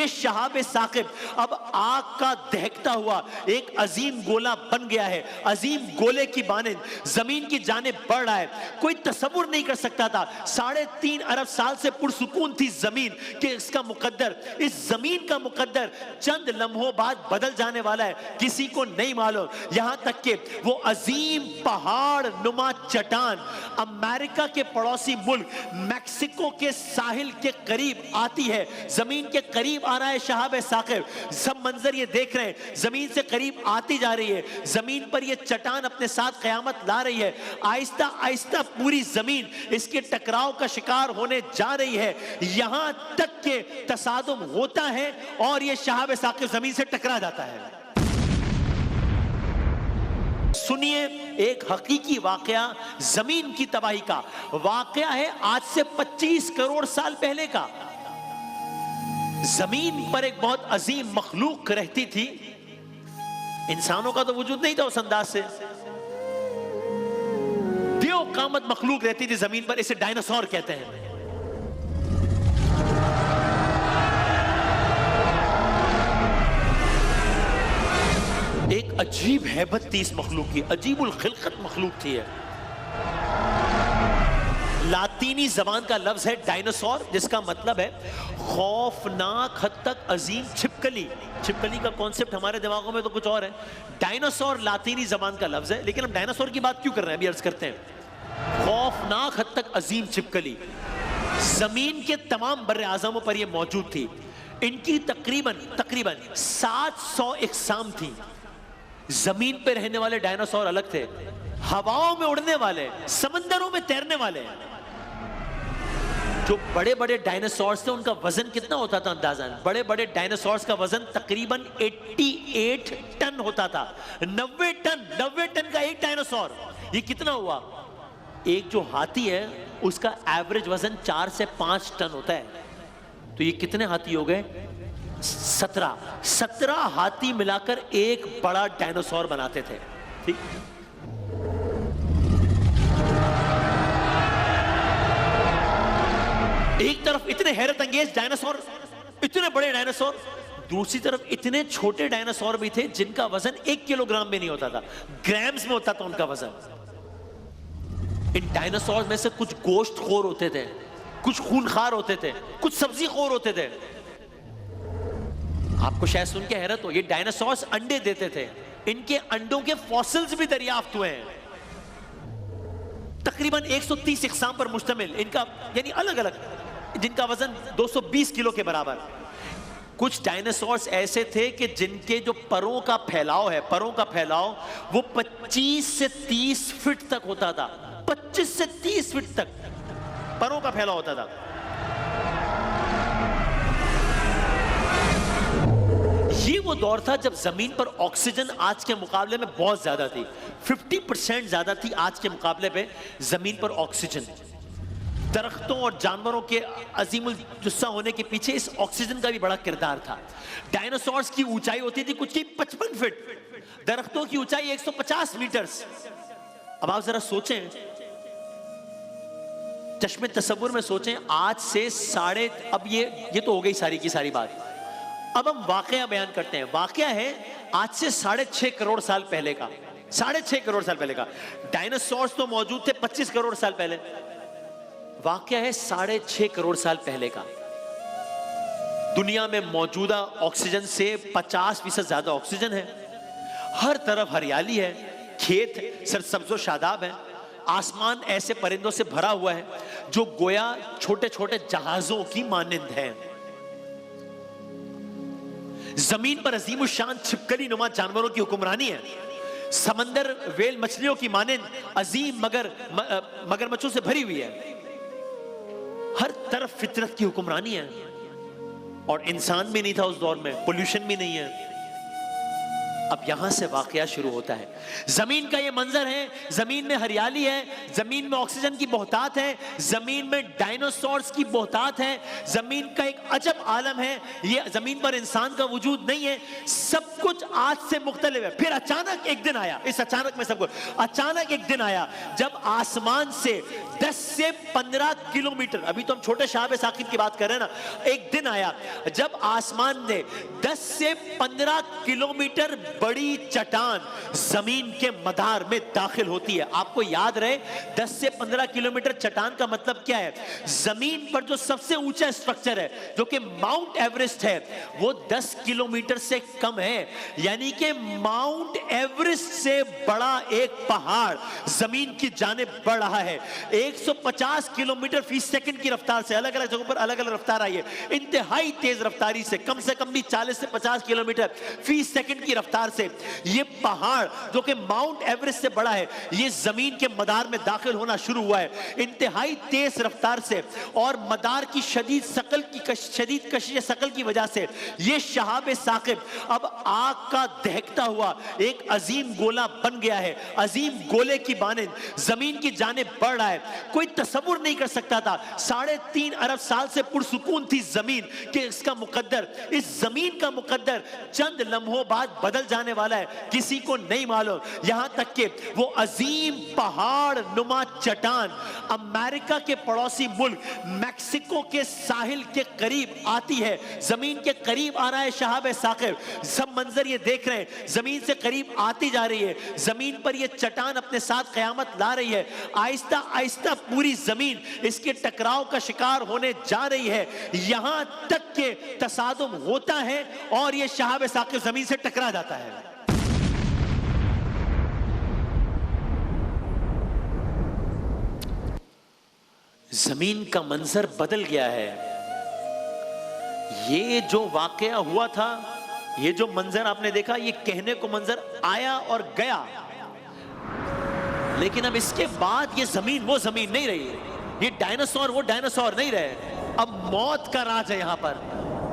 یہ شہاب ثاقب اب آگ کا دہکتا ہوا ایک عظیم گولہ بن گیا ہے، عظیم گولے کی مانند زمین کی جانب بڑھ رہا ہے۔ کوئی تصور نہیں کر سکتا تھا 3.5 ارب سال سے پرسکون تھی زمین کہ اس کا مقدر، اس زمین کا مقدر چند لمحوں بعد بدل جانے والا ہے، کسی کو نہیں معلوم۔ یہاں تک کہ وہ عظیم پہاڑ نما چٹان امریکہ کے پڑوسی ملک میکسیکو کے ساحل کے قریب آتی ہے، زمین کے قریب آ رہا ہے شہاب ثاقب۔ سب منظر یہ دیکھ رہے ہیں، زمین سے قریب آتی جا رہی ہے، زمین پر یہ چٹان اپنے ساتھ قیامت لا رہی ہے، آہستہ آہستہ پوری زمین اس کے ٹکراؤ کا شکار ہونے جا رہی ہے، یہاں تک کہ تصادم ہوتا ہے اور یہ شہاب ثاقب زمین سے ٹکرا جاتا ہے۔ سنیے ایک حقیقی واقعہ زمین کی تباہی کا، واقعہ ہے آج سے 25 کروڑ سال پہلے کا۔ زمین پر ایک بہت عظیم مخلوق رہتی تھی، انسانوں کا تو وجود نہیں تھا اس انداز سے، دیو قامت مخلوق رہتی تھی زمین پر، اسے ڈائناسور کہتے ہیں۔ ایک عجیب ہیبت تھی اس مخلوق کی، عجیب الخلقت مخلوق تھی ہے۔ لاطینی زبان کا لفظ ہے ڈائناسور، جس کا مطلب ہے خوفناک حد تک عظیم چھپکلی۔ چھپکلی کا کانسیپٹ ہمارے دماغوں میں تو کچھ اور ہے، ڈائناسور لاطینی زبان کا لفظ ہے، لیکن ہم ڈائناسور کی بات کیوں کر رہے ہیں ابھی عرض کرتے ہیں۔ خوفناک حد تک عظیم چھپکلی زمین کے تمام بر اعظموں پر یہ موجود تھی، ان کی تقریباً 700 اقسام تھی۔ زمین پہ رہنے والے ڈائناسور الگ تھے، ہواؤں میں اڑنے والے، سمندروں میں تیرنے والے۔ جو بڑے بڑے ڈائناسورز تھے ان کا وزن کتنا ہوتا تھا اندازاً؟ بڑے بڑے ڈائناسورز کا وزن تقریباً 88 ٹن ہوتا تھا۔ 90 ٹن کا ایک ڈائناسور، یہ کتنا ہوا؟ ایک جو ہاتھی ہے اس کا ایوریج وزن 4 سے 5 ٹن ہوتا ہے، تو یہ کتنے ہاتھی ہو گئے؟ 17 ہاتھی ملا کر ایک بڑا ڈائناسور بناتے تھے۔ ٹھیک، ایک طرف اتنے حیرت انگیز ڈائناسور، اتنے بڑے ڈائناسور، دوسری طرف اتنے چھوٹے ڈائناسور بھی تھے جن کا وزن 1 کلو گرام میں نہیں ہوتا تھا، گرامز میں ہوتا تھا ان کا وزن۔ ان ڈائناسور میں سے کچھ گوشت خور ہوتے تھے، کچھ خونخوار ہوتے تھے، کچھ سبزی خور ہوتے تھے۔ آپ کو شاید سن کے حیرت ہو، یہ ڈائناسورز انڈے دیتے تھے، ان کے انڈوں کے فوسلز بھی دریافت ہوئے ہیں، تقریباً 130 اقسام پر مشتمل، ان کا یعنی الگ الگ، جن کا وزن 220 کلو کے برابر۔ کچھ ڈائناسورز ایسے تھے کہ جن کے جو پروں کا پھیلاؤ ہے، پروں کا پھیلاؤ وہ 25 سے 30 فٹ تک ہوتا تھا، 25 سے 30 فٹ تک پروں کا پھیلاؤ ہوتا تھا۔ یہ وہ دور تھا جب زمین پر آکسیجن آج کے مقابلے میں بہت زیادہ تھی، 50% زیادہ تھی آج کے مقابلے پہ زمین پر آکسیجن۔ درختوں اور جانوروں کے عظیم الجثہ ہونے کے پیچھے اس آکسیجن کا بھی بڑا کردار تھا۔ ڈائناسورز کی اونچائی ہوتی تھی کچھ کی 55 فٹ، درختوں کی اونچائی 150 میٹرز۔ اب آپ ذرا سوچیں، چشم تصور میں سوچیں، آج سے اب یہ تو ہو گئی ساری کی ساری بات۔ اب ہم واقعہ بیان کرتے ہیں، واقعہ ہے آج سے 6.5 کروڑ سال پہلے کا، 6.5 کروڑ سال پہلے کا۔ ڈائناسورز تو موجود تھے 25 کروڑ سال پہلے، واقعہ ہے 6.5 کروڑ سال پہلے کا۔ دنیا میں موجودہ آکسیجن سے 50% زیادہ آکسیجن ہے، ہر طرف ہریالی ہے، کھیت سرسبز و شاداب ہیں، آسمان ایسے پرندوں سے بھرا ہوا ہے جو گویا چھوٹے چھوٹے جہازوں کی مانند ہیں۔ زمین پر عظیم الشان چھپکلی نما جانوروں کی حکمرانی ہے، سمندر ویل مچھلیوں کی مانند عظیم مگرمچھوں سے بھری ہوئی ہے، ہر طرف فطرت کی حکمرانی ہے، اور انسان بھی نہیں تھا اس دور میں، پولوشن بھی نہیں ہے۔ اب یہاں سے واقعہ شروع ہوتا ہے. زمین کا یہ منظر ہے, زمین میں ہریالی ہے, زمین میں آکسیجن کی بہتات ہے, زمین میں ڈائنوسورز کی بہتات ہے, زمین کا ایک عجب عالم ہے. یہ زمین پر انسان کا وجود نہیں ہے, سب کچھ آج سے مختلف ہے. پھر اچانک ایک دن آیا, اس اچانک میں سب کچھ اچانک ایک دن آیا جب آسمان سے 10 سے 15 کلومیٹر, ابھی تو ہم چھوٹے شہاب ثاقب کی بات کر رہے ہیں نا, ایک دن آیا جب آسمان نے 10 سے 15 کلومیٹر بڑی چٹان زمین کے مدار میں داخل ہوتی ہے. آپ کو یاد رہے 10 سے 15 کلومیٹر چٹان کا مطلب کیا ہے؟ زمین پر جو سب سے اونچا اسٹرکچر ہے جو کہ ماؤنٹ ایورسٹ ہے وہ 10 کلومیٹر سے کم ہے. یعنی کہ ماؤنٹ ایورسٹ سے بڑا ایک پہاڑ زمین کی جانب بڑھ رہا ہے 150 کلومیٹر فی سیکنڈ کی رفتار سے. الگ الگ جگہوں پر الگ الگ رفتار آئی ہے, انتہائی تیز رفتاری سے کم بھی 40 سے 50 کلومیٹر فی سیکنڈ کی رفتار سے یہ پہاڑ جو کہ ماؤنٹ ایورسٹ سے بڑا ہے یہ زمین کے مدار میں داخل ہونا شروع ہوا ہے انتہائی تیز رفتار سے. اور مدار کی شدید کشش ثقل کی وجہ سے یہ شہاب ثاقب اب آگ کا دہکتا ہوا ایک عظیم گولہ بن گیا ہے. عظیم گولے کی مانند زمین کی جانب بڑھ رہا ہے. کوئی تصور نہیں کر سکتا تھا 3.5 ارب سال سے پرسکون تھی زمین کہ اس کا مقدر, اس زمین کا مقدر چند لمحوں بعد بدل جانے والا ہے, کسی کو نہیں معلوم. یہاں تک کہ وہ عظیم پہاڑ نما چٹان امریکہ کے پڑوسی ملک میکسیکو کے ساحل کے قریب آتی ہے, زمین کے قریب آ رہا ہے شہاب ثاقب. سب منظر یہ دیکھ رہے ہیں, زمین سے قریب آتی جا رہی ہے, زمین پر یہ چٹان اپنے ساتھ قیامت لا رہی ہے. آہستہ آہستہ پوری زمین اس کے ٹکراؤ کا شکار ہونے جا رہی ہے, یہاں تک کہ تصادم ہوتا ہے اور یہ شہاب ثاقب زمین سے ٹکرا جاتا ہے. زمین کا منظر بدل گیا ہے. یہ جو واقعہ ہوا تھا, یہ جو منظر آپ نے دیکھا, یہ کہنے کو منظر آیا اور گیا, لیکن اب اس کے بعد یہ زمین وہ زمین نہیں رہی, یہ ڈائناسور وہ ڈائناسور نہیں رہے. اب موت کا راج ہے یہاں پر,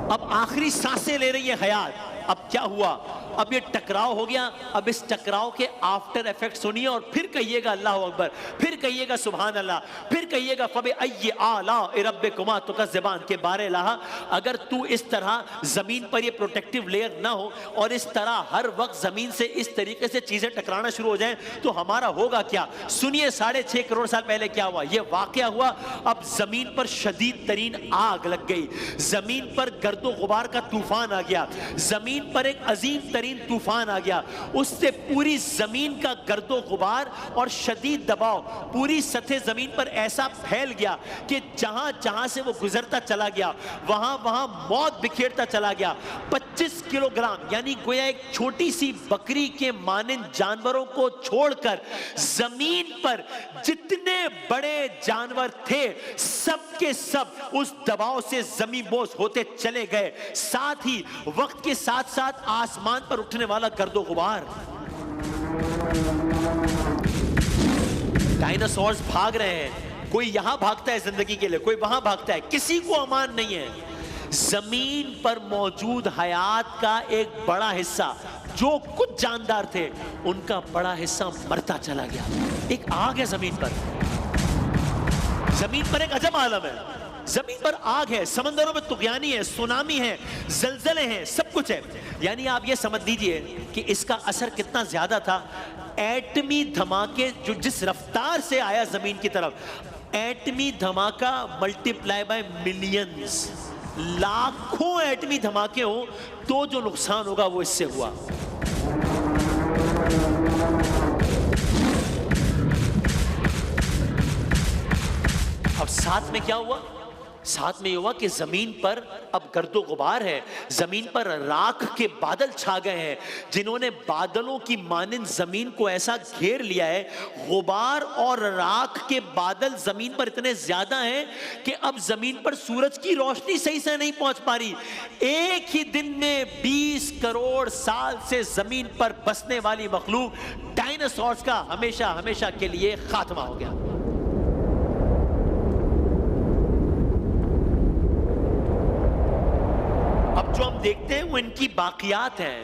اب آخری سانسیں لے رہی ہے حیات. اب کیا ہوا؟ اب یہ ٹکراؤ ہو گیا. اب اس ٹکراؤ کے آفٹر ایفیکٹ سنیے اور پھر کہیے گا اللہ اکبر, پھر کہیے گا سبحان اللہ, پھر کہیے گا فَبِأَيِّ آلَاءِ رَبِّكُمَا تُكَذِّبَانِ کے بارے الہ. اگر تو اس طرح زمین پر یہ پروٹیکٹیو لیئر نہ ہو اور اس طرح ہر وقت زمین سے اس طریقے سے چیزیں ٹکرانا شروع ہو جائیں تو ہمارا ہوگا کیا؟ سنیے 6.5 کروڑ سال پہلے کیا ہوا. یہ واقعہ ہوا, اب زمین پر شدید ترین آگ لگ گئی, زمین پر گرد و غبار کا طوفان آ گیا, زمین پر ایک عظیم ترین طوفان آ گیا. اس سے پوری زمین کا گرد و غبار اور شدید دباؤ پوری سطح زمین پر ایسا پھیل گیا کہ جہاں جہاں سے وہ گزرتا چلا گیا وہاں وہاں موت بکھیرتا چلا گیا. 25 کلو گرام یعنی گویا ایک چھوٹی سی بکری کے مانند جانوروں کو چھوڑ کر زمین پر جتنے بڑے جانور تھے سب کے سب اس دباؤ سے زمین بوس ہوتے چلے گئے. ساتھ ہی وقت کے ساتھ ساتھ آسمان پر اٹھنے والا گرد و غبار. ڈائناسورز بھاگ رہے ہیں, کوئی یہاں بھاگتا ہے زندگی کے لیے, کوئی وہاں بھاگتا ہے, کسی کو امان نہیں ہے. زمین پر موجود حیات کا ایک بڑا حصہ جو کچھ جاندار تھے ان کا بڑا حصہ مرتا چلا گیا. ایک آگ ہے زمین پر, زمین پر ایک عجب عالم ہے. زمین پر آگ ہے, سمندروں میں طغیانی ہے, سونامی ہے, زلزلے ہیں, سب کچھ ہے. یعنی آپ یہ سمجھ لیجئے کہ اس کا اثر کتنا زیادہ تھا. ایٹمی دھماکے جو جس رفتار سے آیا زمین کی طرف, ایٹمی دھماکہ ملٹیپلائی بائی ملینز, لاکھوں ایٹمی دھماکے ہوں تو جو نقصان ہوگا وہ اس سے ہوا. اب ساتھ میں کیا ہوا؟ ساتھ میں یہ ہوا کہ زمین پر اب گرد و غبار ہے, زمین پر راکھ کے بادل چھا گئے ہیں جنہوں نے بادلوں کی مانند زمین کو ایسا گھیر لیا ہے. غبار اور راکھ کے بادل زمین پر اتنے زیادہ ہیں کہ اب زمین پر سورج کی روشنی صحیح سے نہیں پہنچ پا رہی. ایک ہی دن میں 20 کروڑ سال سے زمین پر بسنے والی مخلوق ڈائناسورز کا ہمیشہ ہمیشہ کے لیے خاتمہ ہو گیا. اب جو ہم دیکھتے ہیں وہ ان کی باقیات ہیں.